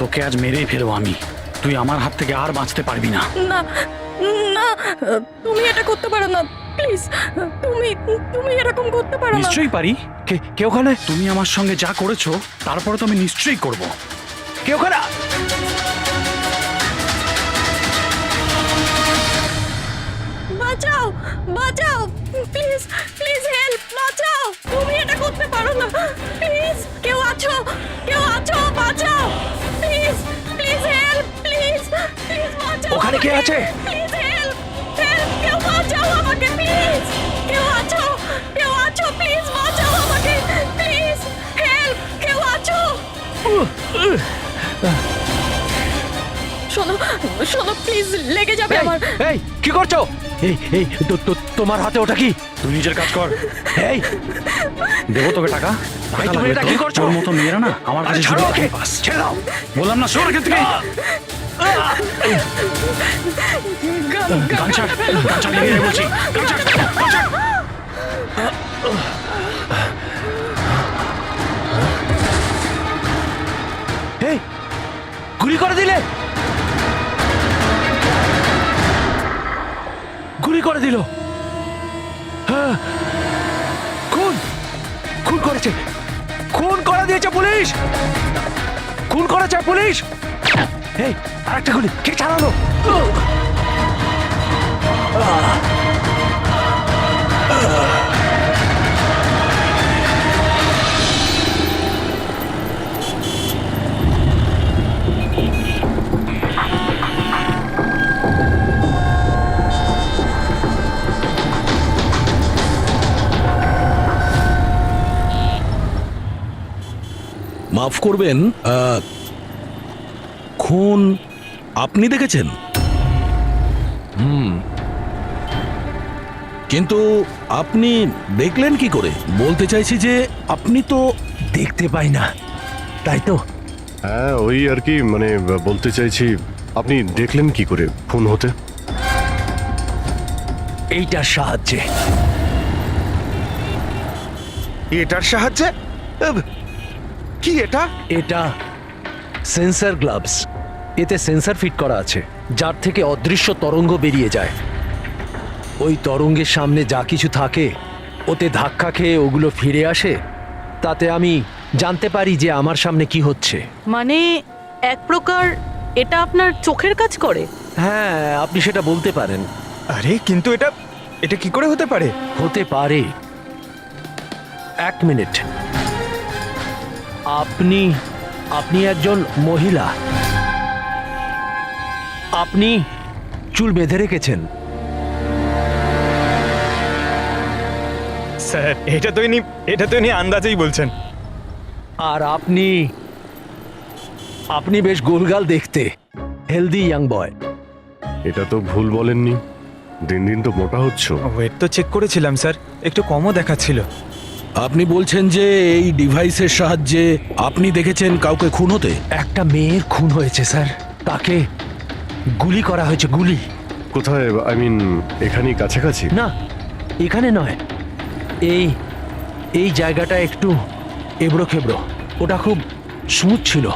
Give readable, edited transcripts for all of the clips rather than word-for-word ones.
তোকে আজ মেরেই ফেলবো আমি। তুই আমার হাত থেকে আর বাঁচতে পারবি না। না না, তুমি এটা করতে পারো না, প্লিজ। তুমি তুমি এরকম করতে পারো না। নিশ্চয়ই পারি। কে ওখানে? তুমি আমার সঙ্গে যা করেছো তারপরে তো আমি নিশ্চয়ই করব। কে ওখানে? বাঁচাও বাঁচাও, প্লিজ প্লিজ হেল্প, বাঁচাও। তুমি এটা করতে পারো না, প্লিজ। কেউ আছো? কেউ আছো? বাঁচাও, please please help, please please বাঁচাও। ওখানে কে আছে? প্লিজ হেল্প হেল্প, কেউ বাঁচাও আমাকে, প্লিজ। কেউ আছো? কেউ আছো? প্লিজ বাঁচাও আমাকে, প্লিজ হেল্প, কেউ আছো? শোনো শোনো, প্লিজ, লেগে যাবে আমার। এই কি করছো? এই তোমার হাতে ওটা কি? তুই নিজের কাজ কর। এই দেবো তোকে টাকা। ভাই তুমি এটা কি করছো? তোর মতো মেয়েরা না আমার কাছে ছাড়ো ওকে। ছেড়ে দাও বললাম না, সর এখান থেকে। গামছা লেগে যায় বলছি। গামছা। এই গুলি করে দিলে, গুলি করে দিল। হ্যাঁ, খুন করেছে, খুন করে দিয়েছে পুলিশ, খুন করেছে পুলিশ। এই আরেকটা গুলি কে চালালো? মাফ করবেন, খুন আপনি দেখেছেন? কিন্তু আপনি দেখলেন কি করে? বলতে চাইছি যে আপনি তো দেখতে পাই না, তাই তো। হ্যাঁ ওই আর কি, মানে বলতে চাইছি আপনি দেখলেন কি করে খুন হতে? এইটার সাহায্যে। এটার সাহায্যে? কি এটা? এটা সেন্সর গ্লাভস। এতে সেন্সর ফিট করা আছে, যার থেকে অদৃশ্য তরঙ্গ বেরিয়ে যায়। ওই তরঙ্গের সামনে যা কিছু থাকে ওতে ধাক্কা খেয়ে ওগুলো ফিরে আসে। তাতে আমি জানতে পারি যে আমার সামনে কি হচ্ছে। মানে এক প্রকার এটা আপনার চোখের কাজ করে? হ্যাঁ, আপনি সেটা বলতে পারেন। আরে কিন্তু এটা এটা কি করে হতে পারে? হতে পারে। এক মিনিট, আপনি একজন মহিলা, আপনি চুল বেঁধে রেখেছেন। স্যার এটা তো ইনি আন্দাজেই বলছেন। আর আপনি বেশ গোলগাল দেখতে, হেলদি ইয়াং বয়। এটা তো ভুল বলেননি, দিন দিন তো মোটা হচ্ছ। ওয়েট তো চেক করেছিলাম স্যার, একটু কমও দেখাচ্ছিল। আপনি বলছেন যে এই ডিভাইসের সাহায্যে আপনি দেখেছেন কাউকে খুন হতে? একটা মেয়ের খুন হয়েছে স্যার, তাকে গুলি করা হয়েছে, গুলি। কোথায়? আই মিন এখানেই কাছাকাছি? না, এখানে নয়, এই জায়গাটা একটু এবড়ো খেবড়ো। ওটা খুব স্মুথ ছিল,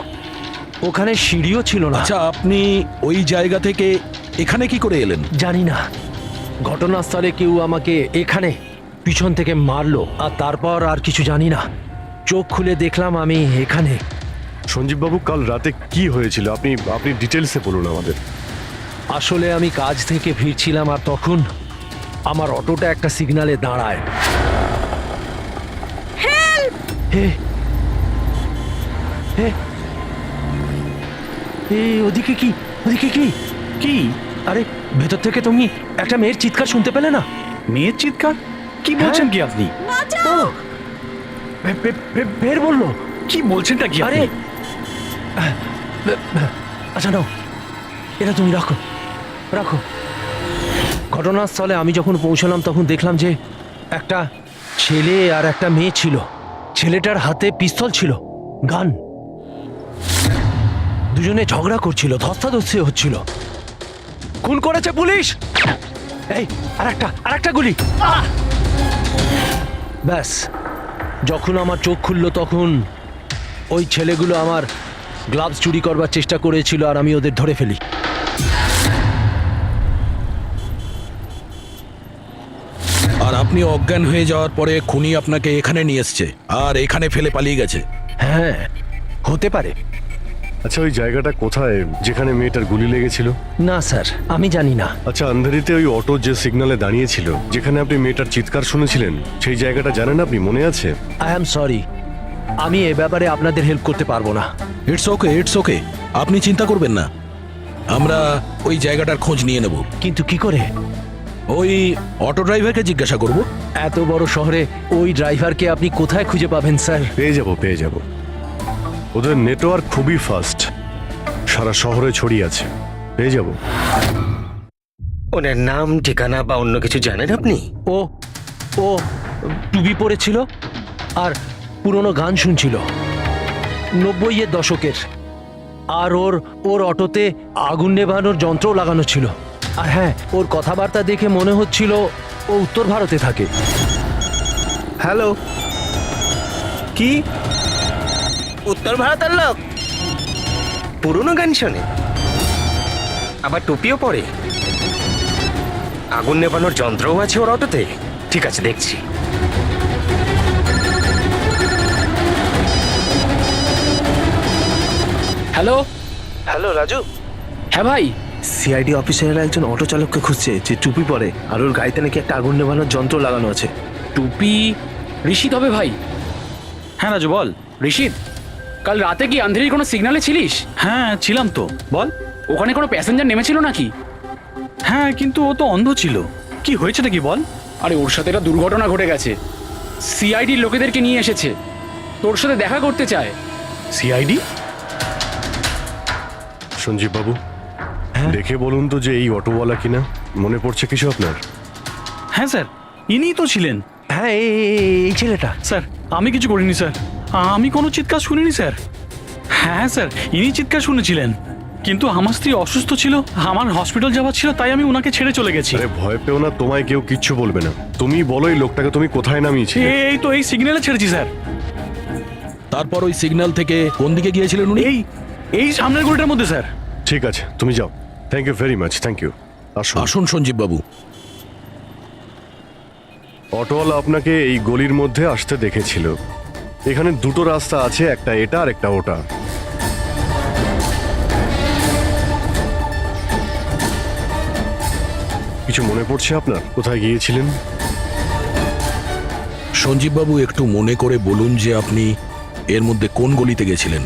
ওখানে সিঁড়িও ছিল না। আচ্ছা, আপনি ওই জায়গা থেকে এখানে কি করে এলেন? জানি না, ঘটনাস্থলে কেউ আমাকে এখানে পিছন থেকে মারলো, আর তারপর আর কিছু জানি না। চোখ খুলে দেখলাম আমি এখানে। সঞ্জীব বাবু, কাল রাতে কি হয়েছিল আপনি ডিটেলসে বলুন আমাদের। আসলে আমি কাজ থেকে ফিরছিলাম, আর তখন আমার অটোটা একটা সিগন্যালে দাঁড়ায়। হে হে, ওদিকে কি? ওদিকে কি? কি? আরে ভেতর থেকে তুমি একটা মেয়ের চিৎকার শুনতে পেলে না? মেয়ের চিৎকার? কি বলছেন কি আপনি? ও, বের বললো। কি বলছেনটা কি আরে আপনি? আচ্ছা নাও, এটা তুমি রাখো রাখো। ঘটনাস্থলে আমি যখন পৌঁছলাম তখন দেখলাম যে একটা ছেলে আর একটা মেয়ে ছিল। ছেলেটার হাতে পিস্তল ছিল, গান। দুজনে ঝগড়া করছিল, ধস্তাধস্তি হচ্ছিল। খুন করেছে পুলিশ। এই আরেকটা গুলি। ব্যাস, যখন আমার চোখ খুললো তখন ওই ছেলেগুলো আমার গ্লাভস চুরি করবার চেষ্টা করেছিল আর আমি ওদের ধরে ফেলি। আর আপনি অজ্ঞান হয়ে যাওয়ার পরে খুনি আপনাকে এখানে নিয়ে এসছে আর এখানে ফেলে পালিয়ে গেছে। হ্যাঁ, হতে পারে। আচ্ছা, ওই জায়গাটা কোথায় যেখানে মেয়েটার গুলি লেগেছিল? না স্যার, আমি জানি না। আচ্ছা, আন্ধারিতে ওই অটো যে সিগন্যালে দাঁড়িয়েছিল, যেখানে আপনি মেয়েটার চিৎকার শুনেছিলেন, সেই জায়গাটা জানেন আপনি? মনে আছে? আই অ্যাম সরি, আমি এ ব্যাপারে আপনাদের হেল্প করতে পারবো না। ইটস ওকে, ইটস ওকে, আপনি চিন্তা করবেন না, আমরা ওই জায়গাটার খোঁজ নিয়ে নেব। কিন্তু কি করে? ওই অটো ড্রাইভারকে জিজ্ঞাসা করব। এত বড় শহরে ওই ড্রাইভারকে আপনি কোথায় খুঁজে পাবেন স্যার? পেয়ে যাব। ওদের নেটওয়ার্ক খুবই ফাস্ট, সারা শহরে ছড়িয়ে আছে, পেয়ে যাব। ওনার নাম, ঠিকানা বা অন্য কিছু জানেন আপনি? ও ও টুপি পরেছিল আর পুরনো গান শুনছিল 90-এর দশকের। আর ওর অটোতে আগুন নেভানোর যন্ত্রও লাগানো ছিল। আর হ্যাঁ, ওর কথাবার্তা দেখে মনে হচ্ছিল ও উত্তর ভারতে থাকে। হ্যালো, কি উত্তর ভারতের লোক? পুরনো গান শোনে, আবার টুপিও পরে, আগুন নেভানোর যন্ত্রও আছে ওর অটোতে। ঠিক আছে, দেখছি। হ্যালো। হ্যালো রাজু, হ্যাঁ ভাই। সিআইডি অফিসারেরা একজন অটো চালককে খুঁজছে যে টুপি পরে আর ওর গাড়িতে নাকি একটা আগুন নেভানোর যন্ত্র লাগানো আছে। টুপি ঋষিত হবে ভাই। হ্যাঁ রাজু, বল। ঋষিত, কাল রাতে কি আন্ধেরির কোনো সিগন্যালে ছিলিস? হ্যাঁ ছিলাম তো, বল। ওখানে কোনো প্যাসেঞ্জার নেমেছিল নাকি? হ্যাঁ, কিন্তু ও তো অন্ধ ছিল। কি হয়েছে নাকি বল? আরে ওর সাথে একটা দুর্ঘটনা ঘটে গেছে। সিআইডির লোকেদেরকে নিয়ে এসেছে, তোর সাথে দেখা করতে চায়। সিআইডি? সঞ্জীব বাবু, দেখে বলুন তো যে এই অটোওয়ালা কিনা। মনে পড়ছে কিছু আপনার? হ্যাঁ স্যার, ইনিই তো ছিলেন। হ্যাঁ, এই ছেলেটা। স্যার, আমি কিছু করিনি স্যার, আমি কোনো চিৎকার শুনিনি স্যার। হ্যাঁ স্যার, ইনি চিৎকার শুনেছিলেন, কিন্তু আমার স্ত্রী অসুস্থ ছিল, আমার হসপিটাল যাওয়ার ছিল, তাই আমি ওনাকে ছেড়ে চলে গেছি। আরে ভয় পেও না, তোমায় কেউ কিচ্ছু বলবে না। তুমি বলো এই লোকটাকে তুমি কোথায় নামিয়েছিলে? এই তো এই সিগন্যালে ছেড়েছি স্যার। তারপর ওই সিগন্যাল থেকে কোন দিকে গিয়েছিলেন উনি? এই সামনের গলিটার মধ্যে স্যার। ঠিক আছে, তুমি যাও। Thank you very much, thank you. আসুন। আসুন সঞ্জীব বাবু। অটোওয়ালা আপনাকে এই গলির মধ্যে আসতে দেখেছিল। এখানে দুটো রাস্তা আছে, একটা এটা আর একটা ওটা। কিছু মনে পড়ছে আপনার কোথায় গিয়েছিলেন? সঞ্জীব বাবু, একটু মনে করে বলুন যে আপনি এর মধ্যে কোন গলিতে গেছিলেন?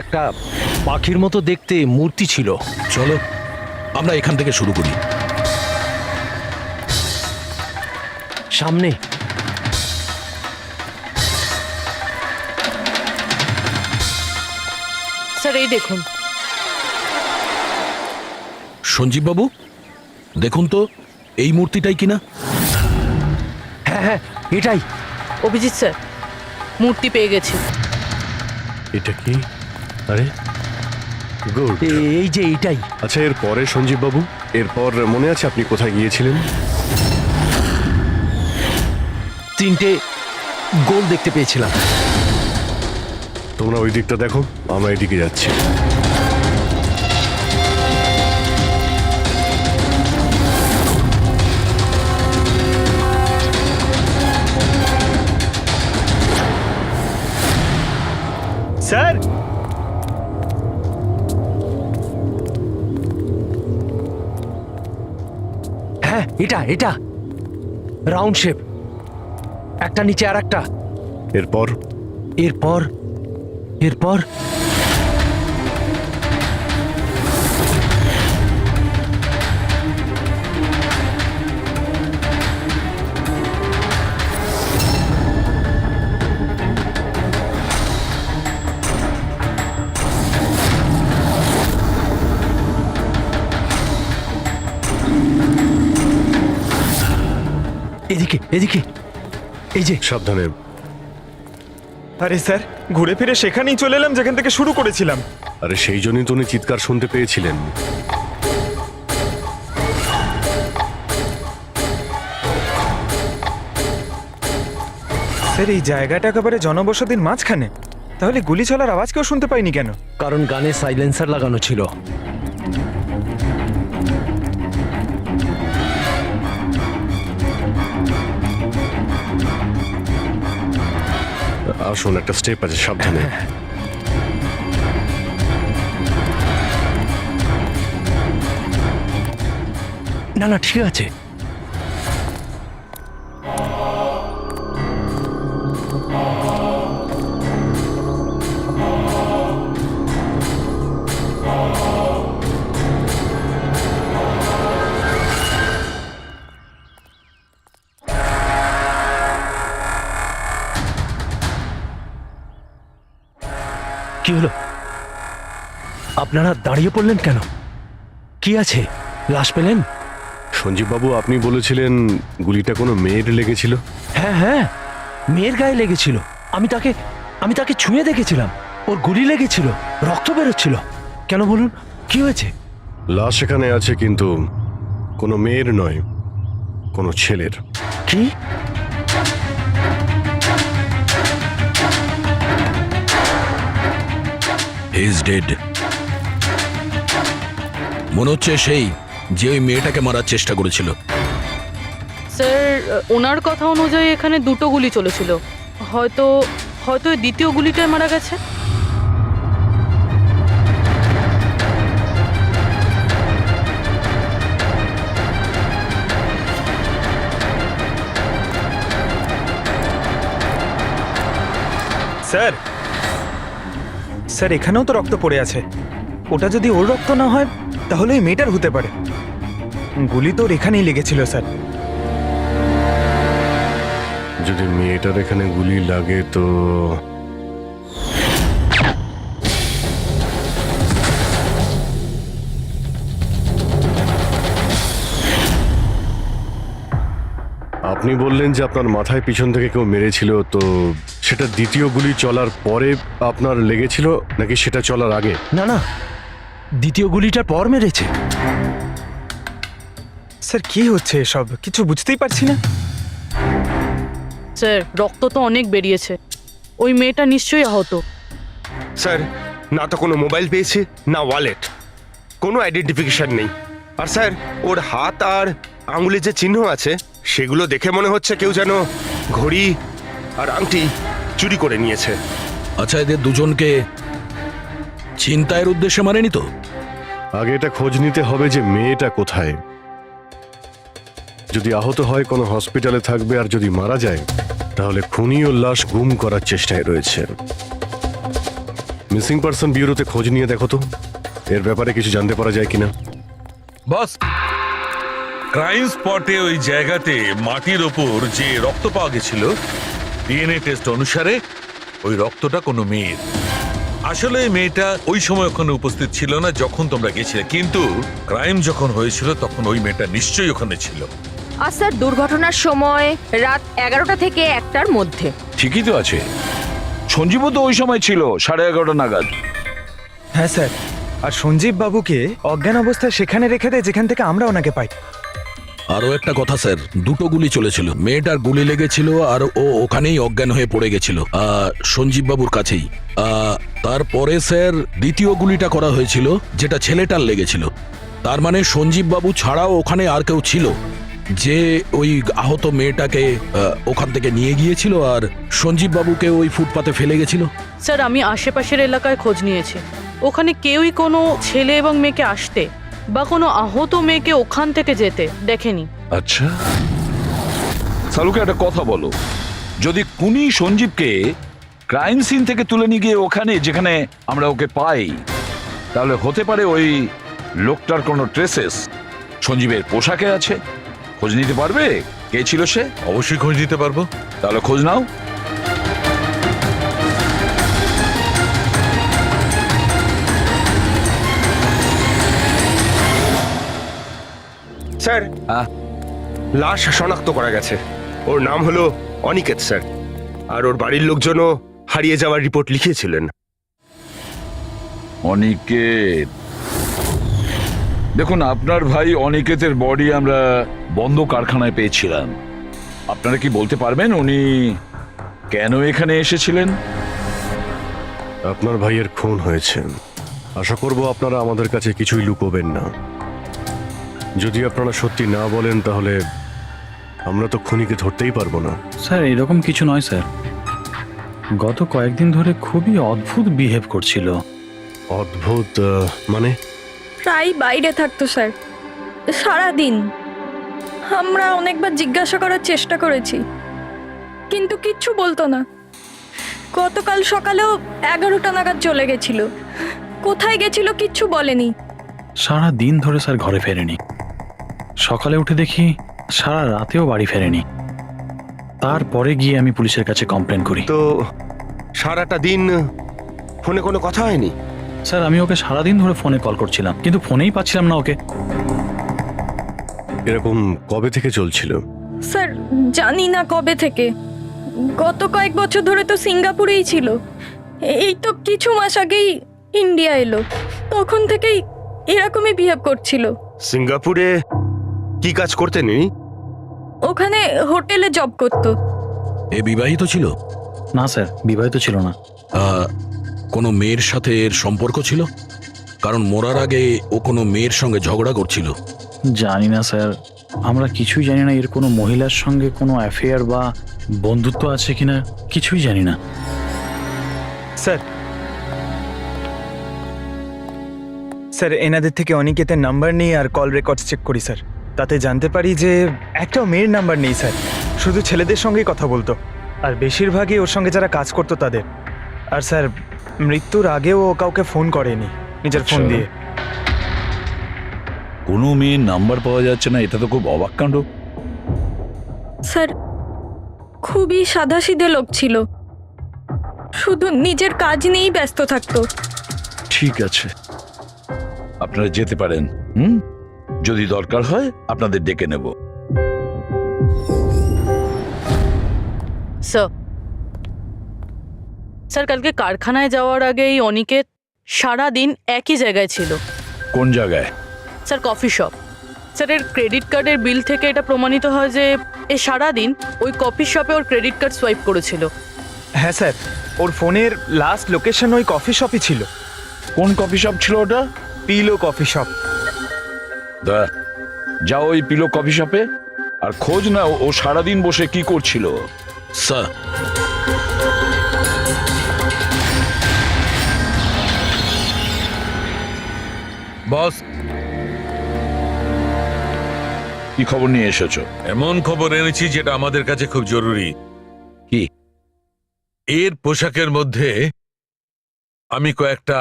একটা পাখির মতো দেখতে মূর্তি ছিল। চলো আমরা এখান থেকে শুরু করি। সামনে স্যার, এই দেখুন। সঞ্জীব বাবু, দেখুন তো এই মূর্তিটাই কিনা। হ্যাঁ হ্যাঁ, এটাই। অভিজিৎ স্যার, মূর্তি পেয়ে গেছি। এটা কি? আরে গুড। এই যে এইটাই। আচ্ছা, এরপরে সঞ্জীব বাবু, এরপর মনে আছে আপনি কোথায় গিয়েছিলেন? 3টে গোল দেখতে পেয়েছিলাম। তোমরা ওই দিকটা দেখো, আমরা এদিকে যাচ্ছি। স্যার, হ্যাঁ, এটা রাউন্ড শেপ, একটা নিচে আর একটা। এরপর এরপর এরপর এদিকে এদিকে, এই যে। সাবধানে। আরে স্যার, ঘুরে ফিরে সেখানেই চলে এলাম যেখান থেকে শুরু করেছিলাম। আরে সেই জন্যই তো উনি চিৎকার শুনতে পেয়েছিলেন। স্যার এই জায়গাটা একেবারে জনবসতির মাঝখানে, তাহলে গুলি চলার আওয়াজ কেউ শুনতে পাইনি কেন? কারণ গানে সাইলেন্সার লাগানো ছিল। আসুন, একটা স্টেপ আছে, সাবধানে। না না, ঠিক আছে। কি হলো? আপনারা দাঁড়িয়ে পড়লেন কেন? কি আছে? লাশ পেলেন? সঞ্জীব বাবু, আপনি বলেছিলেন গুলিটা কোনো মেয়ের লেগেছিল। হ্যাঁ হ্যাঁ, মেয়ের গায়ে লেগেছিল। আমি তাকে ছুঁয়ে দেখেছিলাম। ওর গুলি লেগেছিল, রক্ত বেরোচ্ছিল। কেন বলুন, কি হয়েছে? লাশ এখানে আছে, কিন্তু কোনো মেয়ের নয়, কোনো ছেলের। কি? He is dead. মনে হচ্ছে সেই যে ওই মেয়েটাকে মারার চেষ্টা করেছিল। স্যার, ওনার কথা অনুযায়ী এখানে দুটো গুলি চলেছিল। হয়তো হয়তো এই দ্বিতীয় গুলিটায় মারা গেছে। স্যার, স্যার এখানেও তো রক্ত পড়ে আছে। ওটা যদি ওর রক্ত না হয় তাহলে ওই মেয়েটার হতে পারে। গুলি তো ওর এখানেই লেগেছিল স্যার। যদি মেয়েটার এখানে গুলি লাগে তো আপনি বললেন যে আপনার মাথায় পিছন থেকে কেউ মেরেছিল, তো সেটা দ্বিতীয় গুলি চলার পরে আপনার লেগেছিল নাকি সেটা চলার আগে? না না, দ্বিতীয় গুলিটার পর মেরেছে। স্যার কি হচ্ছে এসব? কিছু বুঝতেই পারছি না। স্যার, রক্ত তো অনেক বেরিয়েছে। ওই মেয়েটা নিশ্চয়ই আহত। স্যার, না তো কোনো মোবাইল পেয়েছে, না ওয়ালেট, কোনো আইডেন্টিফিকেশন নেই। আর স্যার, ওর হাত আর আঙুলে যে চিহ্ন আছে সেগুলো দেখে মনে হচ্ছে কেউ যেন ঘড়ি আর আংটি চুরি করে নিয়েছে। আচ্ছা, এদের দুজনকে ছিনতাইয়ের উদ্দেশ্যে মারেনি তো? আগে এটা খোঁজ নিতে হবে যে মেয়েটা কোথায়। যদি আহত হয় কোনো হসপিটালে থাকবে, আর যদি মারা যায় তাহলে খুনি ও লাশ গুম করার চেষ্টায় রয়েছে। মিসিং পারসন ব্যুরোতে খোঁজ নিয়ে দেখো তো এর ব্যাপারে কিছু জানতে পারা যায় কিনা। বস, ক্রাইম স্পটে ওই জায়গাতে মাটির ওপর যে রক্ত পাওয়া গেছিল, ডিএনএ টেস্ট অনুসারে ওই রক্তটা কোনো মেয়ের। আসলে এই মেয়েটা ওই সময় ওখানে উপস্থিত ছিল না যখন তোমরা গেছিলে, কিন্তু ক্রাইম যখন হয়েছিল তখন ওই মেয়েটা নিশ্চয়ই ওখানে ছিল। আর স্যার, দুর্ঘটনার সময় রাত 11টা থেকে 1টার মধ্যে। ঠিকই তো আছে, সঞ্জীবও তো ওই সময় ছিল 11:30 নাগাদ। হ্যাঁ স্যার, আর সঞ্জীব বাবুকে অজ্ঞান অবস্থায় সেখানে রেখে দেয় যেখান থেকে আমরা ওনাকে পাই। আরও একটা কথা স্যার, দুটো গুলি চলেছিল। মেয়েটার গুলি লেগেছিল আর ও ওখানেই অজ্ঞান হয়ে পড়ে গেছিল সঞ্জীব বাবুর কাছেই। তারপরে স্যার দ্বিতীয় গুলিটা করা হয়েছিল যেটা ছেলেটার লেগেছিল। তার মানে সঞ্জীব বাবু ছাড়াও ওখানে আর কেউ ছিল যে ওই আহত মেয়েটাকে ওখান থেকে নিয়ে গিয়েছিল আর সঞ্জীব বাবুকে ওই ফুটপাতে ফেলে গেছিল। স্যার, আমি আশেপাশের এলাকায় খোঁজ নিয়েছি। ওখানে কেউই কোনো ছেলে এবং মেয়েকে আসতে বা কোনো আহত মেয়েকে ওখান থেকে যেতে দেখেনি। আচ্ছা, সালুকে একটা কথা বলো, যদি খুনি সঞ্জীবকে ক্রাইম সিন থেকে তুলে নিয়ে গিয়ে ওখানে যেখানে আমরা ওকে পাই, তাহলে হতে পারে ওই লোকটার কোনো ট্রেসেস সঞ্জীবের পোশাকে আছে। খোঁজ নিতে পারবে কে ছিল সে? অবশ্যই খোঁজ দিতে পারবো। তাহলে খোঁজ নাও। স্যার, হ্যাঁ? লাশ শনাক্ত করা গেছে। ওর নাম হলো অনিকেত স্যার, আর ওর বাড়ির লোকজনও হারিয়ে যাওয়ার রিপোর্ট লিখিয়েছিলেন। অনিকেত, দেখুন আপনার ভাই অনিকেতের বডি আমরা বন্ধ কারখানায় পেয়েছিলাম। আপনারা কি বলতে পারবেন উনি কেন এখানে এসেছিলেন? আপনার ভাইয়ের খুন হয়েছে। আশা করব আপনারা আমাদের কাছে কিছুই লুকোবেন না। যদি আপনারা সত্যি না বলেন তাহলে আমরা তো খুনিকে ধরতেই পারবো না। স্যার এরকম কিছু নয় স্যার, গত কয়েকদিন ধরে খুবই অদ্ভুত বিহেভ করছিল। অদ্ভুত মানে? প্রায় বাইরে থাকতো স্যার, সারাদিন। আমরা অনেকবার জিজ্ঞাসা করার চেষ্টা করেছি, কিন্তু কিচ্ছু বলতো না। গতকাল সকালেও 11টা নাগাদ চলে গেছিল। কোথায় গেছিল কিচ্ছু বলেনি। সারা দিন ধরে স্যার ঘরে ফেরেনি। সকালে উঠে দেখি সারা রাতেও বাড়ি ফেরেনি। তারপরে গিয়ে আমি পুলিশের কাছে কমপ্লেন করি। তো সারাটা দিন ফোনে কোনো কথা হয়নি? স্যার আমি ওকে সারাদিন ধরে ফোনে কল করছিলাম, কিন্তু ফোনেই পাচ্ছিলাম না ওকে। এরকম কবে থেকে চলছিল? স্যার জানি না কবে থেকে। গত কয়েক বছর ধরে তো সিঙ্গাপুরেই ছিল। এই তো কিছু মাস আগেই ইন্ডিয়া এলো, তখন থেকেই এরকমই বিহেভ করছিল। সিঙ্গাপুরে কি কাজ করতেন ইনি? ওখানে হোটেলে জব করতো। এ বিবাহিত ছিল? না স্যার, বিবাহিত ছিল না। কোনো মেয়ের সাথে এর সম্পর্ক ছিল? কারণ মরার আগে ও কোনো মেয়ের সঙ্গে ঝগড়া করছিল। জানি না স্যার, আমরা কিছুই জানি না এর কোনো মহিলার সঙ্গে কোনো অ্যাফেয়ার বা বন্ধুত্ব আছে কিনা, কিছুই জানি না। স্যার স্যার এনাদের থেকে অনিকেতের নাম্বার নিয়ে আর কল রেকর্ডস চেক করি স্যার। তাতে জানতে পারি যে একটাও মেয়ের নাম্বার নেই স্যার, শুধু ছেলেদের সঙ্গেই কথা বলতো, আর বেশিরভাগই ওর সঙ্গে যারা কাজ করতো তাদের। আর স্যার মৃত্যুর আগেও ও কাউকে ফোন করেনি নিজের ফোন দিয়ে। কোনো মেয়ের নাম্বার পাওয়া যাচ্ছে না, এটা তো খুব অবাক কাণ্ড। স্যার খুবই সাদাসিধে লোক ছিল, শুধু নিজের কাজ নিয়েই ব্যস্ত থাকতো। ঠিক আছে, আপনারা যেতে পারেন। যদি দরকার হয় আপনাদের ডেকে নেব। স্যার কালকে কারখানায় যাওয়ার আগেই অনিকেত সারা দিন একই জায়গায় ছিল। কোন জায়গায়? Sir coffee shop. স্যার এর ক্রেডিট কার্ডের বিল থেকে এটা প্রমাণিত হয় যে এ সারা দিন ওই কফি শপে ওর ক্রেডিট কার্ড সোয়াইপ করেছিল। হ্যাঁ স্যার, ওর ফোনের লাস্ট লোকেশন ওই কফি শপই ছিল। কোন কফি শপ ছিল ওটা? Pillow coffee shop. যাও ওই পিলো কফি শপে আর খোঁজ নাও ও সারাদিন বসে কি করছিল। স্যার বস, কি খবর নিয়ে এসেছো? এমন খবর এনেছি যেটা আমাদের কাছে খুব জরুরি। কি? এর পোশাকের মধ্যে আমি কয়েকটা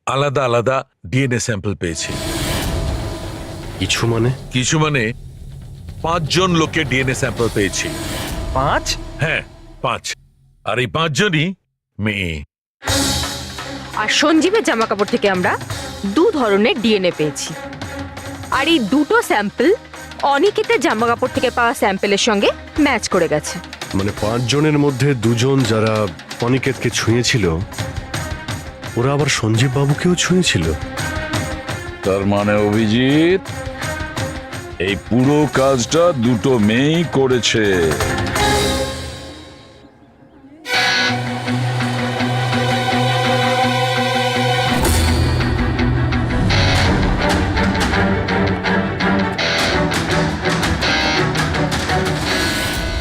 আলাদা আলাদা ডিএনএ স্যাম্পল পেয়েছি। কিছু মানে? কিছু মানে 5 জন লোকের ডিএনএ স্যাম্পল পেয়েছি। 5? হ্যাঁ 5, আর এই 5 জনই মেয়ে। আর সঞ্জীবের জামা কাপড় থেকে আমরা 2 ধরনের ডিএনএ পেয়েছি, আর এই দুটো স্যাম্পল অনিকেতের জামা কাপড় থেকে পাওয়া স্যাম্পলের সঙ্গে ম্যাচ করে গেছে। মানে 5 জনের মধ্যে 2 জন যারা অনিকেতকে ছুঁয়েছিল, ওরা আবার সঞ্জীব বাবুকেও ছুঁয়েছিল। তার মানে অভিজিৎ এই পুরো কাজটা দুটো মেয়েই করেছে।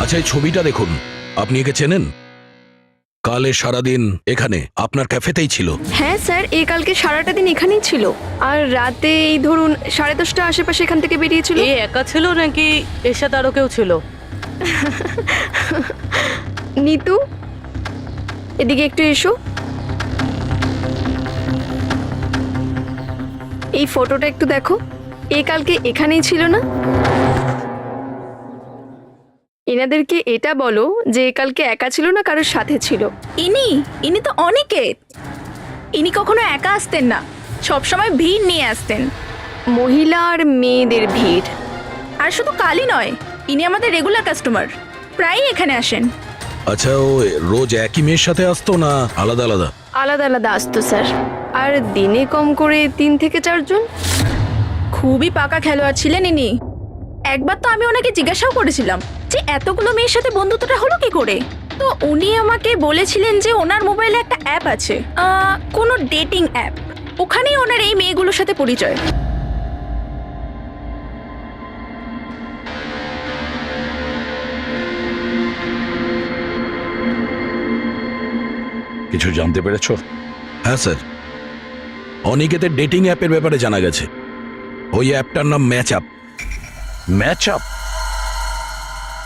আচ্ছা এই ছবিটা দেখুন, আপনি একে চেনেন? কালে সারাদিন এখানে আপনার ক্যাফেতেই ছিল। হ্যাঁ স্যার, এই কালকে সারাটা দিন এখানেই ছিল, আর রাতে এই ধরুন 10:30 আশেপাশে এখান থেকে বেরিয়েছিল। এ একা ছিল নাকি এর সাথে আরো কেউ ছিল? নিতু, এদিকে একটু এসো। এই ফটোটা একটু দেখো, এ কালকে এখানেই ছিল না? এনাদেরকে এটা বলো যে কালকে একা ছিল না, কারোর সাথে ছিল। ইনি তো অনিকেত। ইনি কখনো একা আসতেন না, সবসময় ভিড় নিয়ে আসতেন, মহিলা আর মেয়েদের ভিড়। আর শুধু কালই নয়, ইনি আমাদের রেগুলার কাস্টমার, প্রায়ই এখানে আসেন। আচ্ছা ও রোজ একই মেয়ের সাথে আসতো না আলাদা আলাদা? আলাদা আলাদা আসতো স্যার, আর দিনে কম করে 3 থেকে 4 জন। খুবই পাকা খেলোয়াড় ছিলেন ইনি। একবার তো আমি ওনাকে জিজ্ঞাসাও করেছিলাম যে এতগুলো মেয়ের সাথে বন্ধুত্বটা হলো কি করে। তো উনি আমাকে বলেছিলেন যে ওনার মোবাইলে একটা অ্যাপ আছে, কোনো ডেটিং অ্যাপ, ওখানেই ওনার এই মেয়েগুলোর সাথে পরিচয়। কিছু জানতে পেরেছো? হ্যাঁ স্যার, অনিকেতের ডেটিং অ্যাপের ব্যাপারে জানা গেছে। ওই অ্যাপটার নাম ম্যাচ আপ। Match up?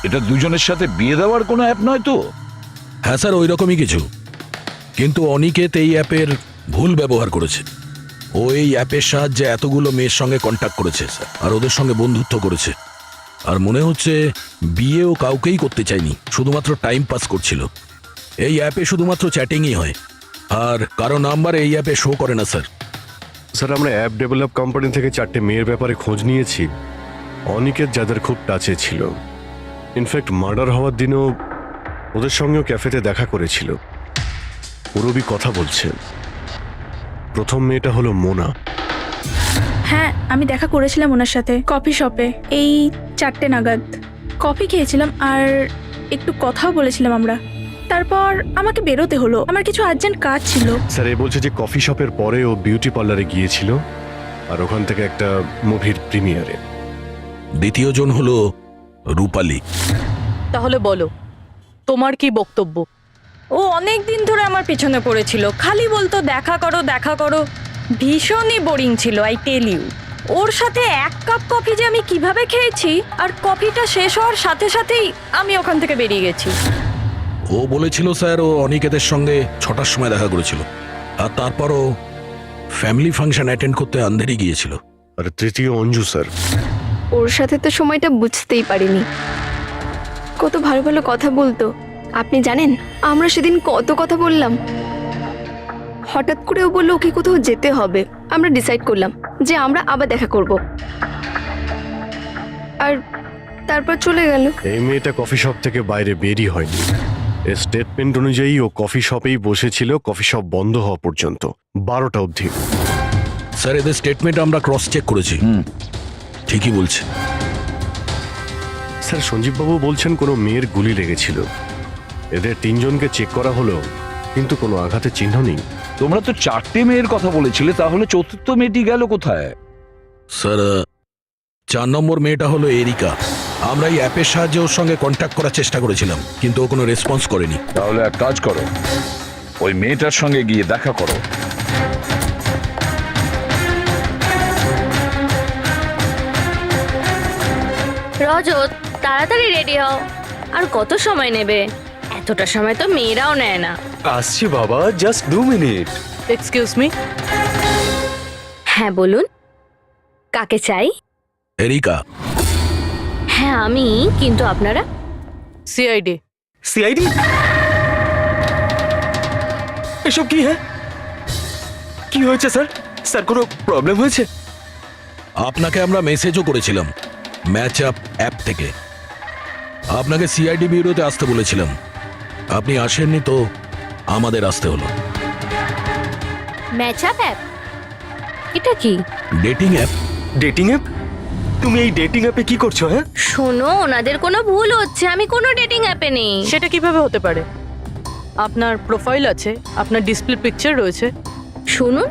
এটা দুজনের সাথে বিয়ে দেওয়ার কোনো অ্যাপ নয় তো? হ্যাঁ স্যার, ওই রকমই কিছু। কিন্তু অনিকেত এই অ্যাপের ভুল ব্যবহার করেছে। ও এই অ্যাপের সাহায্যে এতগুলো মেয়ের সঙ্গে কন্ট্যাক্ট করেছে স্যার, আর ওদের সঙ্গে বন্ধুত্ব করেছে। আর মনে হচ্ছে বিয়েও কাউকেই করতে চায়নি, শুধুমাত্র টাইম পাস করছিল। এই অ্যাপে শুধুমাত্র চ্যাটিংই হয়, আর কারো নাম্বার এই অ্যাপে শো করে না স্যার। স্যার, আমরা অ্যাপ ডেভেলপ কোম্পানি থেকে 4টে মেয়ের ব্যাপারে খোঁজ নিয়েছি। অনিকেত যাদের খুব টাচে ছিল, ইনফ্যাক্ট মার্ডার হওয়ার দিনও ওদের সঙ্গেও ক্যাফেতে দেখা করেছিল। পুরবি কথা বলছে। প্রথম মেয়েটা হলো মোনা। হ্যাঁ, আমি দেখা করেছিলাম ওনার সাথে কফি শপে এই 4টে নাগাদ। কফি খেয়েছিলাম আর একটু কথাও বলেছিলাম আমরা। তারপর আমাকে বেরোতে হলো, আমার কিছু আর্জেন্ট কাজ ছিল। স্যার, এ বলছে যে কফি শপের পরে ও বিউটি পার্লারে গিয়েছিল, আর ওখান থেকে একটা মুভির প্রিমিয়ারে। দ্বিতীয় জন হলো রূপালী। তাহলে বলো, তোমার কি বক্তব্য? ও অনেক দিন ধরে আমার পিছনে পড়েছিল, খালি বলতো দেখা করো দেখা করো। ভীষণই বোরিং ছিল, আই টেল ইউ। ওর সাথে 1 কাপ কফি যে আমি কিভাবে খেয়েছি, আর কফিটা শেষ হওয়ার সাথে সাথেই আমি ওখান থেকে বেরিয়ে গেছি। ও বলেছিল স্যার ও অনিকেতের সঙ্গে 6টার সময় দেখা করেছিল, আর তারপরও ফ্যামিলি ফাংশন অ্যাটেন্ড করতে আন্ধেরি গিয়েছিল। আর তৃতীয় অঞ্জু স্যার। ওর সাথে তো সময়টা বুঝতেই পারিনি। কত ভালো ভালো কথা বলতো, আপনি জানেন আমরা সেদিন কত কথা বললাম। হঠাৎ করে ও বললো ওকে কোথাও যেতে হবে। আমরা ডিসাইড করলাম যে আমরা আবার দেখা করব, আর তারপর চলে গেল। এই মেয়েটা কফি শপ থেকে বাইরে বেরই হয়নি। এর স্টেটমেন্ট অনুযায়ী ও কফি শপেই বসেছিল কফি শপ বন্ধ হওয়া পর্যন্ত, 12টা অবধি। স্যার, এদের স্টেটমেন্ট আমরা ক্রস চেক করেছি, ঠিকই বলছে। স্যার, সঞ্জীববাবু বলছেন কোনো মেয়ের গুলি লেগেছিল। এদের 3 জনকে চেক করা হলো, কিন্তু কোনো আঘাতের চিহ্ন নেই। তোমরা তো 4টে মেয়ের কথা বলেছিলে, তাহলে চতুর্থ মেয়েটি গেল কোথায়? স্যার, 4 নম্বর মেয়েটা হলো এরিকা। আমরা এই অ্যাপের সাহায্যে ওর সঙ্গে কন্ট্যাক্ট করার চেষ্টা করেছিলাম, কিন্তু ও কোনো রেসপন্স করেনি। তাহলে এক কাজ করো, ওই মেয়েটার সঙ্গে গিয়ে দেখা করো। রজত, তাড়াতাড়ি রেডি হও। আর কত সময় নেবে? এতটা সময় তো মেয়েরাও নেয় না। আসছি বাবা, জাস্ট 2 মিনিট। Excuse me. হ্যাঁ বলুন, কাকে চাই? এরিকা। হ্যাঁ আমি, কিন্তু আপনারা? সিআইডি। সিআইডি? এসব কি? হ্যাঁ, কি হয়েছে স্যার? স্যার, কোনো প্রবলেম হয়েছে? আপনাকে আমরা মেসেজও করেছিলাম ম্যাচ আপ অ্যাপ থেকে। আপনাকে সিআইডি ব্যুরোতে আসতে বলেছিলাম, আপনি আসেননি, তো আমাদের আসতে হলো। Match up app? এটা কি? Dating app. Dating app? তুমি এই ডেটিং অ্যাপে কি করছো? হ্যাঁ শোনো, ওনাদের কোনো ভুল হচ্ছে, আমি কোনো ডেটিং অ্যাপে নেই। সেটা কিভাবে হতে পারে? আপনার প্রোফাইল আছে, আপনার ডিসপ্লে পিকচার রয়েছে। শুনুন,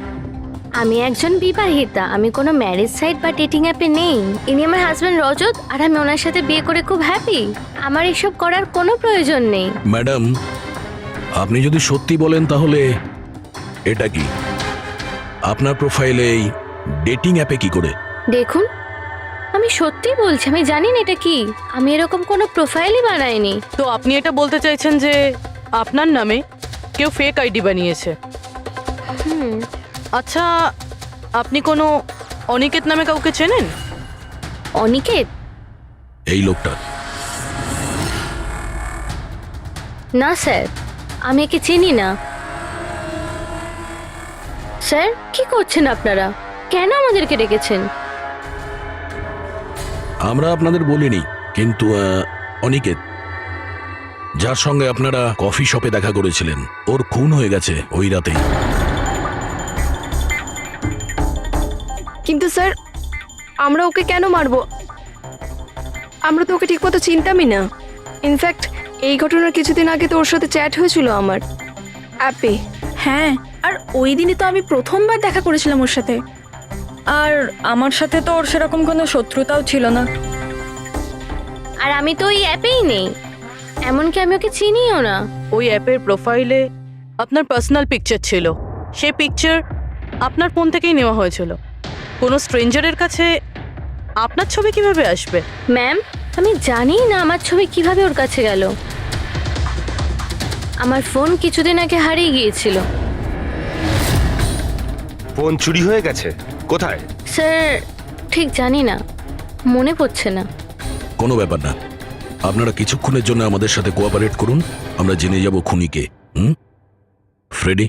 আমি একজন বিবাহিতা, আমি কোনো ম্যারেজ সাইট বা ডেটিং অ্যাপে নেই। ইনি আমার হাজব্যান্ড রজত, আর আমি ওনার সাথে বিয়ে করে খুব হ্যাপি। আমার এসব করার কোনো প্রয়োজন নেই। ম্যাডাম, আপনি যদি সত্যি বলেন তাহলে এটা কি? আপনার প্রোফাইলে এই ডেটিং অ্যাপে কি করে? দেখুন, আমি সত্যি বলছি, আমি জানি না এটা কি। আমি এরকম কোনো প্রোফাইলই বানাইনি। তো আপনি এটা বলতে চাইছেন যে আপনার নামে কেউ ফেক আইডি বানিয়েছে? আচ্ছা, আপনি কোনো অনিকেত নামে কাউকে চেনেন? অনিকেত? এই লোকটা? না স্যার, আমি একে চিনি না। স্যার, কি করছেন আপনারা? কেন আমাদেরকে ডেকেছেন? আমরা আপনাদের বলিনি, কিন্তু অনিকেত, যার সঙ্গে আপনারা কফি শপে দেখা করেছিলেন, ওর খুন হয়ে গেছে ওই রাতেই। কিন্তু স্যার, আমরা ওকে কেন মারবো? আমরা তো ওকে ঠিকমতো চিনতামই না। ইনফ্যাক্ট এই ঘটনার কিছুদিন আগে তো ওর সাথে চ্যাট হয়েছিল আমার অ্যাপে। হ্যাঁ, আর ওই দিনই তো আমি প্রথমবার দেখা করেছিলাম ওর সাথে। আর আমার সাথে তো ওর সেরকম কোনো শত্রুতাও ছিল না। আর আমি তো ওই অ্যাপেই নেই, এমনকি আমি ওকে চিনিও না। ওই অ্যাপের প্রোফাইলে আপনার পার্সোনাল পিকচার ছিল, সেই পিকচার আপনার ফোন থেকেই নেওয়া হয়েছিল। কোনো স্ট্রেঞ্জারের কাছে আপনার ছবি কিভাবে আসবে? ম্যাম, আমি জানি না আমার ছবি কিভাবে ওর কাছে গেল। আমার ফোন কিছুদিন আগে হারিয়ে গিয়েছিল। ফোন চুরি হয়ে গেছে? কোথায়? স্যার ঠিক জানি না, মনে পড়ছে না। কোনো ব্যাপার না, আপনারা কিছুক্ষণের জন্য আমাদের সাথে কোঅপারেট করুন, আমরা জেনে যাব খুনিকে। ফ্রেডি,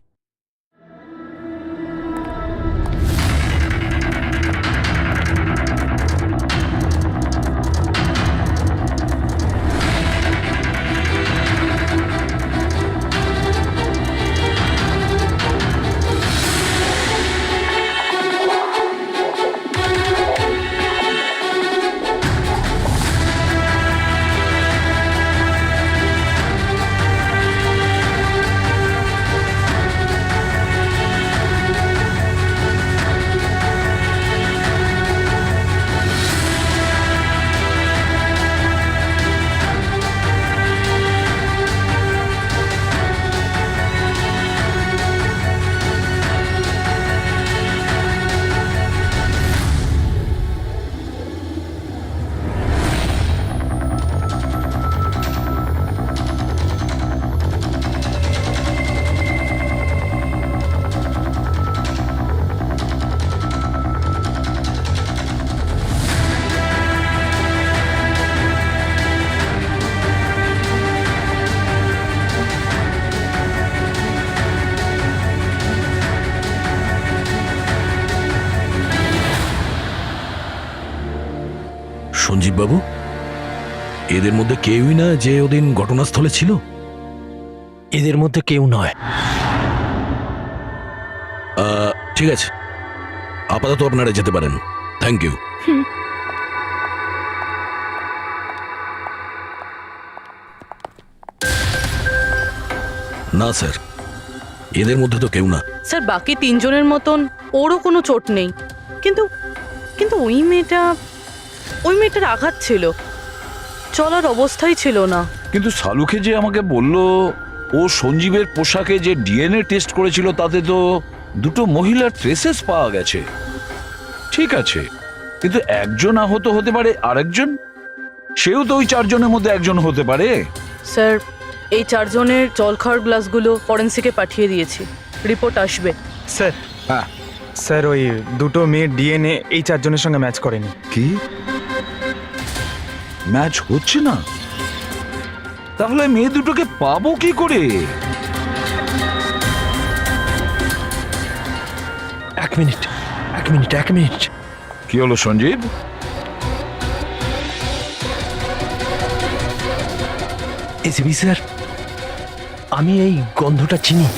সঞ্জীব বাবু, এদের মধ্যে কেউই না যে ওদিন ঘটনাস্থলে ছিল? এদের মধ্যে কেউ নয়। ঠিক আছে, আপাতত আপনারা যেতে পারেন। Thank you. না স্যার, এদের মধ্যে তো কেউ না। স্যার বাকি তিনজনের মতন ওরও কোনো চোট নেই, কিন্তু কিন্তু ওই মেয়েটার আঘাত ছিল, চলার অবস্থাই ছিল না। কিন্তু সালুকে যে আমাকে বলল ও সঞ্জীবের পোশাকে যে ডিএনএ টেস্ট করেছিল তাতে তো দুটো মহিলার ট্রেসেস পাওয়া গেছে। ঠিক আছে, কিন্তু একজন আহত হতে পারে, আরেকজন সেও তো ওই চারজনের মধ্যে একজন হতে পারে। স্যার এই চারজনের জল খাওয়ার গ্লাসগুলো ফরেন্সিকে পাঠিয়ে দিয়েছি, রিপোর্ট আসবে। স্যার, হ্যাঁ স্যার ওই দুটো মেয়ের ডিএনএ এই চারজনের সঙ্গে ম্যাচ করেনি। কি ম্যাচ হচ্ছে না? তাহলে মেয়ে দুটোকে পাবো কি করে? এক মিনিট। কি হলো সঞ্জীব? এসিবি স্যার, আমি এই গন্ধটা চিনি।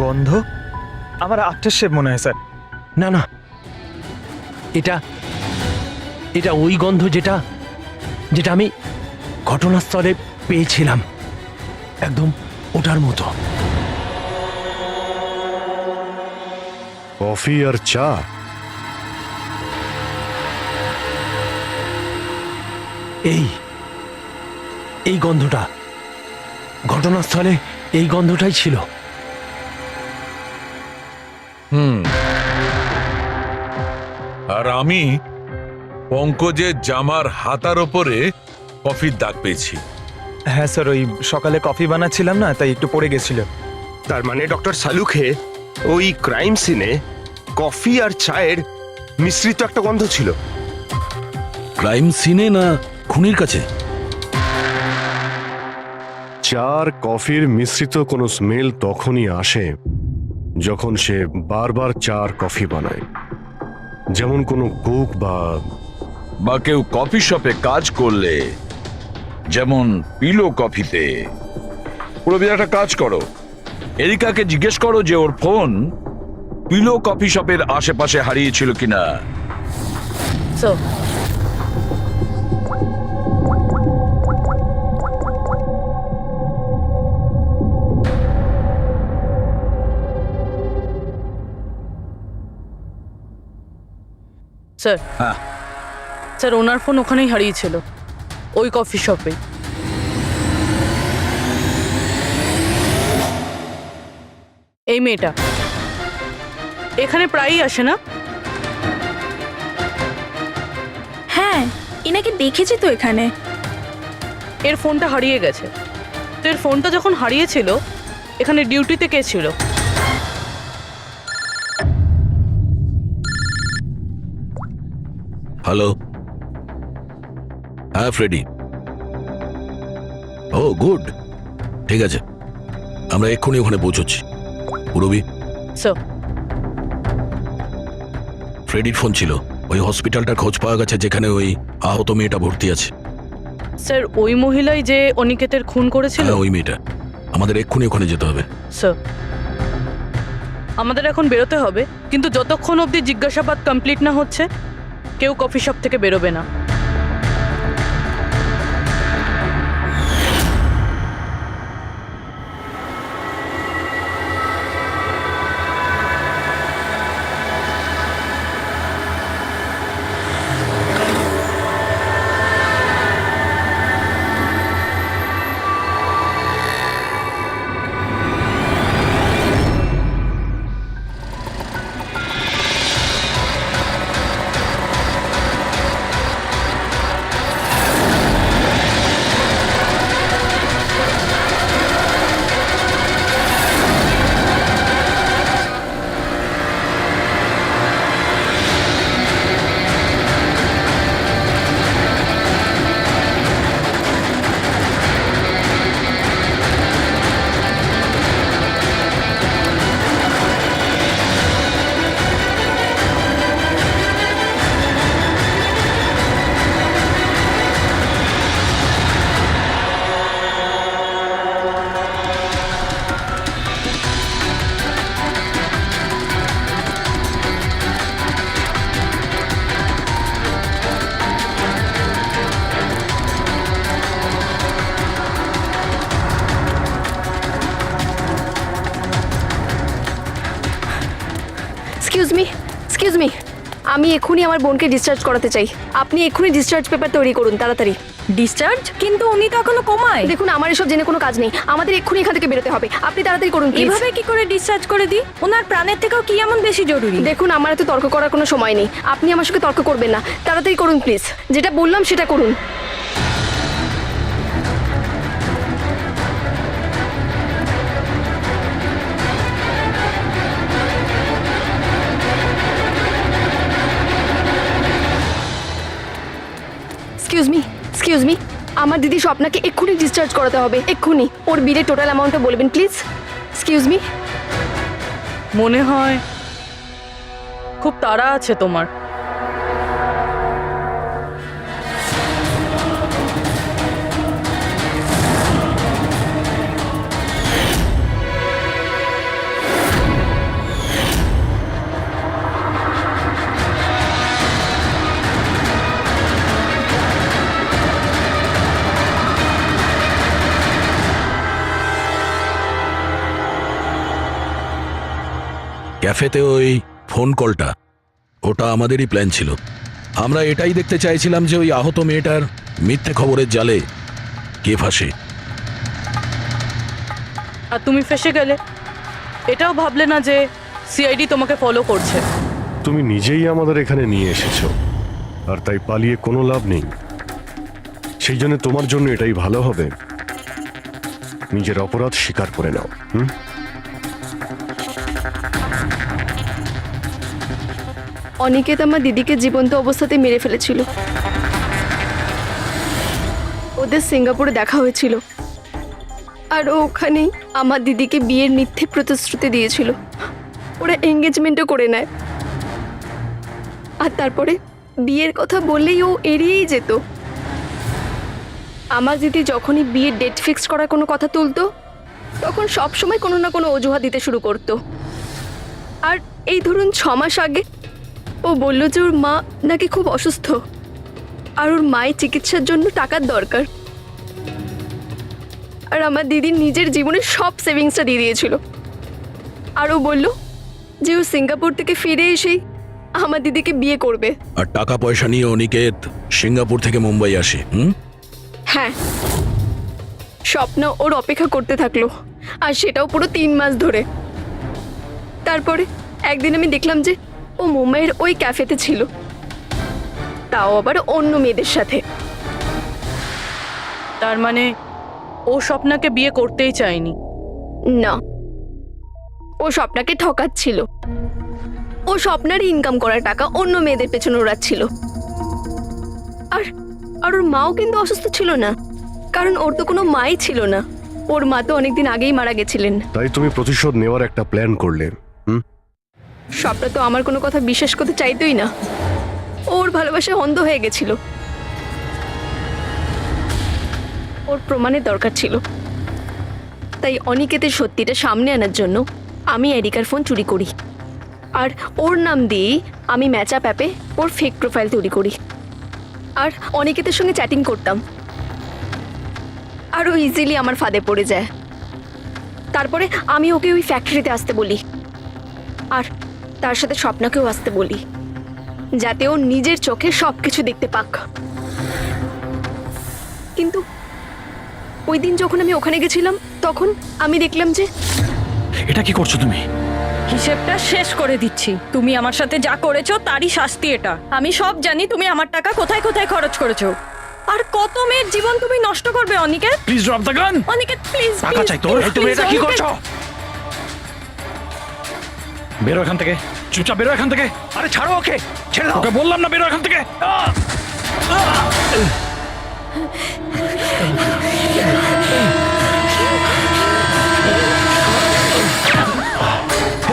গন্ধ? আমার আফটার শেভ মনে হয় স্যার। না, এটা ওই গন্ধ যেটা আমি ঘটনাস্থলে পেয়েছিলাম, একদম ওটার মতো। কফি আর চা? এই গন্ধটা ঘটনাস্থলে, এই গন্ধটাই ছিল। আর আমি পঙ্কজের জামার হাতার ওপরে কফির দাগ পেয়েছি। হ্যাঁ স্যার, ওই সকালে কফি বানাচ্ছিলাম না, তাই একটু পড়ে গেছিল। তার মানে ডক্টর সালুকে ওই ক্রাইম সিনে কফি আর চায়ের মিশ্রিত একটা গন্ধ ছিল। ক্রাইম সিনে না খুনির কাছে? চা আর কফির মিশ্রিত কোনো স্মেল তখনই আসে যখন সে বারবার চা আর কফি বানায়, যেমন কোনো কুক বা কেউ কফি শপে কাজ করলে, যেমন পিলো কফিতে। পুরোপুরি একটা কাজ করো, এরিকাকে জিজ্ঞেস করো যে ওর ফোন পিলো কফি শপের আশেপাশে হারিয়েছিল কিনা। স্যার হ্যাঁ স্যার ওনার ফোন ওখানেই হারিয়েছিল, ওই কফি শপে। এই মেয়েটা এখানে প্রায়ই আসে না? হ্যাঁ, এনাকে দেখেছি তো এখানে। এর ফোনটা হারিয়ে গেছে। তো এর ফোনটা যখন হারিয়েছিল, এখানে ডিউটিতে কে ছিল? হ্যালো, হ্যাঁ ফ্রেডি। ও গুড, ঠিক আছে, আমরা এক্ষুনি ওখানে পৌঁছচ্ছি। পুরবি, স্যার ফ্রেডির ফোন ছিল। ওই হসপিটালটার খোঁজ পাওয়া গেছে যেখানে ওই আহত মেয়েটা ভর্তি আছে। স্যার ওই মহিলাই যে অনিকেতের খুন করেছিল? হ্যাঁ ওই মেয়েটা। আমাদের এক্ষুনি ওখানে যেতে হবে। স্যার আমাদের এখন বেরোতে হবে, কিন্তু যতক্ষণ অবধি জিজ্ঞাসাবাদ কমপ্লিট না হচ্ছে কেউ কফি শপ থেকে বেরোবে না। এক্সকিউজ মি, আমি এক্ষুনি আমার বোনকে ডিসচার্জ করাতে চাই। আপনি এক্ষুনি ডিসচার্জ পেপার তৈরি করুন, তাড়াতাড়ি। ডিসচার্জ? কিন্তু উনি তো এখনো কোমায়। দেখুন আমার এসব জেনে কোনো কাজ নেই, আমাদের এক্ষুনি এখান থেকে বেরোতে হবে। আপনি তাড়াতাড়ি করুন প্লিজ। এভাবে কি করে ডিসচার্জ করে দিই? ওনার প্রাণের থেকেও কি এমন বেশি জরুরি? দেখুন আমার এত তর্ক করার কোনো সময় নেই, আপনি আমার সঙ্গে তর্ক করবেন না। তাড়াতাড়ি করুন প্লিজ, যেটা বললাম সেটা করুন। এক্সকিউজ মি, আমার দিদি স্বপ্নাকে এক্ষুনি ডিসচার্জ করাতে হবে, এক্ষুনি। ওর বিলের টোটাল অ্যামাউন্টটা বলবেন প্লিজ। Excuse me. মনে হয় খুব তাড়া আছে তোমার। ক্যাফেতে ওই ফোন কলটা, ওটা আমাদেরই প্ল্যান ছিল। আমরা এটাই দেখতে চাইছিলাম যে ওই আহত মেয়েটার মিথ্যে খবরের জালে কে ফাঁসে। আর তুমি ফেসে গেলে। এটাও ভাবলে না যে সিআইডি তোমাকে ফলো করছে? তুমি নিজেই আমাদের এখানে নিয়ে এসেছো, আর তাই পালিয়ে কোনো লাভ নেই। সেই জন্য তোমার জন্য এটাই ভালো হবে, নিজের অপরাধ স্বীকার করে নাও। অনিকেত আমার দিদিকে জীবন্ত অবস্থাতে মেরে ফেলেছিল। ওদের সিঙ্গাপুরে দেখা হয়েছিল, আর ওখানেই আমার দিদিকে বিয়ের মিথ্যে প্রতিশ্রুতি দিয়েছিল। ওরা এঙ্গেজমেন্টও করে নেয়, আর তারপরে বিয়ের কথা বললেই ও এড়িয়েই যেত। আমার দিদি যখনই বিয়ের ডেট ফিক্স করার কোনো কথা তুলতো, তখন সবসময় কোনো না কোনো অজুহাত দিতে শুরু করতো। আর এই ধরুন 6 মাস আগে ও বলল যে ওর মা নাকি খুব অসুস্থ, আর ওর মায়ের চিকিৎসার জন্য টাকার দরকার। আর আমার দিদি নিজের জীবনের সব সেভিংসটা দিয়ে দিয়েছিল। আর ও বলল যে ও সিঙ্গাপুর থেকে ফিরে এসেই আমার দিদিকে বিয়ে করবে। আর টাকা পয়সা নিয়ে অনিকেত সিঙ্গাপুর থেকে মুম্বাই আসে। হ্যাঁ, স্বপ্ন ওর অপেক্ষা করতে থাকলো, আর সেটাও পুরো 3 মাস ধরে। তারপরে একদিন আমি দেখলাম যে ও মুম্বাইয়ের ওই ক্যাফেতে ছিল, তাও আবার অন্য মেয়েদের সাথে। তার মানে ও স্বপ্নাকে বিয়ে করতেই চায়নি। না, ও স্বপ্নাকে ঠকাচ্ছিল। ও স্বপ্নার ইনকাম করা টাকা অন্য মেয়েদের পেছনে ওড়াচ্ছিল। আর আর ওর মাও কিন্তু অসুস্থ ছিল না, কারণ ওর তো কোনো মাই ছিল না। ওর মা তো অনেকদিন আগেই মারা গেছিলেন। তাই তুমি প্রতিশোধ নেওয়ার একটা প্ল্যান করলে। স্বপ্না তো আমার কোনো কথা বিশ্বাস করতে চাইতোই না। ওর ভালোবাসায় অন্ধ হয়ে গেছিল। ওর প্রমাণের দরকার ছিল। তাই অনিকেতের সত্যিটা সামনে আনার জন্য আমি এরিকার ফোন চুরি করি, আর ওর নাম দিয়েই আমি ম্যাচআপ অ্যাপে ওর ফেক প্রোফাইল তৈরি করি, আর অনিকেতের সঙ্গে চ্যাটিং করতাম। আর ও ইজিলি আমার ফাঁদে পড়ে যায়। তারপরে আমি ওকে ওই ফ্যাক্টরিতে আসতে বলি, আর তার সাথে স্বপ্নাকেও আসতে বলি, যাতে ও নিজের চোখে সব কিছু দেখতে পাক। কিন্তু ওই দিন যখন আমি ওখানে গেছিলাম, তখন আমি দেখলাম যে এটা কি করছো তুমি? হিসেবটা শেষ করে দিচ্ছি। তুমি আমার সাথে যা করেছো তারই শাস্তি এটা। আমি সব জানি তুমি আমার টাকা কোথায় কোথায় খরচ করেছো, আর কত মেয়ের জীবন তুমি নষ্ট করবে। Aniket, please drop the gun. Aniket please, টাকা চাই তোর। তুমি এটা কি করছো? বেরো এখান থেকে, চুপচাপ বেরো এখান থেকে। আরে ছাড়ো ওকে, ছেড়ে দাও। ওকে বললাম না বেরো এখান থেকে।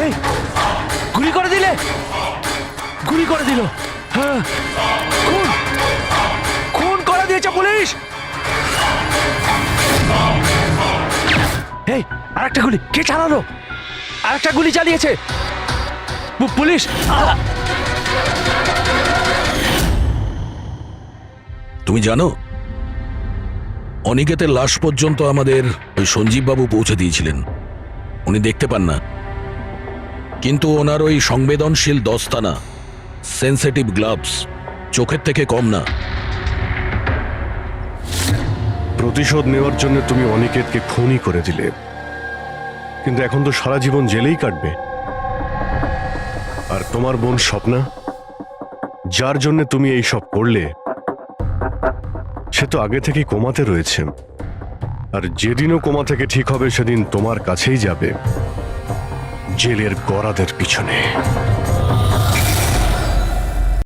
এই, গুলি করে দিলে, গুলি করে দিল। হ্যাঁ, খুন খুন করে দিয়েছে পুলিশ। এই, আরেকটা গুলি কে চালালো? আরেকটা গুলি চালিয়েছে পুলিশ। তুমি জানো, অনিকেতের লাশ পর্যন্ত আমাদের ওই সঞ্জীব বাবু পৌঁছে দিয়েছিলেন। উনি দেখতে পান না, কিন্তু ওনার ওই সংবেদনশীল দস্তানা, সেন্সিটিভ গ্লাভস চোখের থেকে কম না। প্রতিশোধ নেওয়ার জন্য তুমি অনিকেতকে খুনই করে দিলে, কিন্তু এখন তো সারা জীবন জেলেই কাটবে। আর তোমার বোন স্বপ্না, যার জন্য তুমি এই সব করলে, সে তো আগে থেকেই কোমাতে রয়েছে। আর যেদিনও কোমা থেকে ঠিক হবে, সেদিন তোমার কাছেই যাবে, জেলের গরাদের পিছনে।